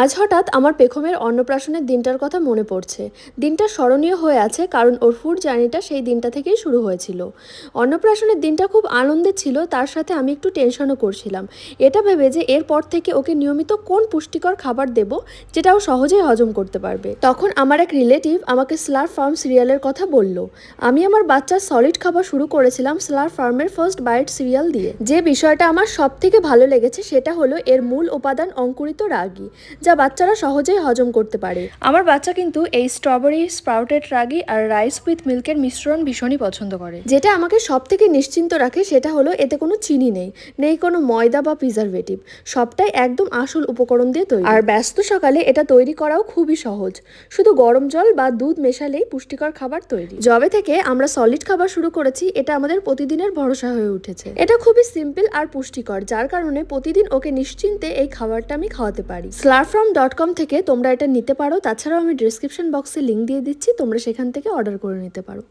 আজ হঠাৎ আমার পেখমের অন্নপ্রাশনের দিনটার কথা মনে পড়ছে। দিনটা স্মরণীয় হয়ে আছে কারণ ওর ফুড জার্নিটা সেই দিনটা থেকেই শুরু হয়েছিল। অন্নপ্রাশনের দিনটা খুব আনন্দের ছিল, তার সাথে আমি একটু টেনশনও করছিলাম এটা ভেবে যে এরপর থেকে ওকে নিয়মিত কোন পুষ্টিকর খাবার দেব যেটা ও সহজেই হজম করতে পারবে। তখন আমার এক রিলেটিভ আমাকে স্লার্প ফার্ম সিরিয়ালের কথা বলল। আমি আমার বাচ্চার সলিড খাবার শুরু করেছিলাম স্লার্প ফার্মের ফার্স্ট বাইট সিরিয়াল দিয়ে। যে বিষয়টা আমার সব থেকে ভালো লেগেছে সেটা হলো এর মূল উপাদান অঙ্কুরিত রাগি, যা বাচ্চারা সহজেই হজম করতে পারে। আমার বাচ্চা কিন্তু এই strawberry, sprouted ragi R rice with মিল্কের মিশ্রণ ভীষণই পছন্দ করে। যেটা আমাকে সব থেকে নিশ্চিন্ত রাখে সেটা হলো এতে কোনো চিনি নেই, নেই কোনো ময়দা বা প্রিজারভেটিভ, সবটাই একদম আসল উপকরণ দিয়ে তৈরি। আর ব্যস্ত সকালে এটা তৈরি করাও খুবই সহজ, শুধু গরম জল বা দুধ মেশালেই পুষ্টিকর খাবার তৈরি। যবে থেকে আমরা সলিড খাবার শুরু করেছি এটা আমাদের প্রতিদিনের ভরসা হয়ে উঠেছে। এটা খুবই সিম্পল আর পুষ্টিকর, যার কারণে প্রতিদিন ওকে নিশ্চিন্তে এই খাবারটা আমি খাওয়াতে পারি। slurpfarm.com থেকে তোমরা এটা নিতে পারো, তাছাড়াও আমি ডেসক্রিপশন বক্সে লিঙ্ক দিয়ে দিচ্ছি, তোমরা সেখান থেকে অর্ডার করে নিতে পারো।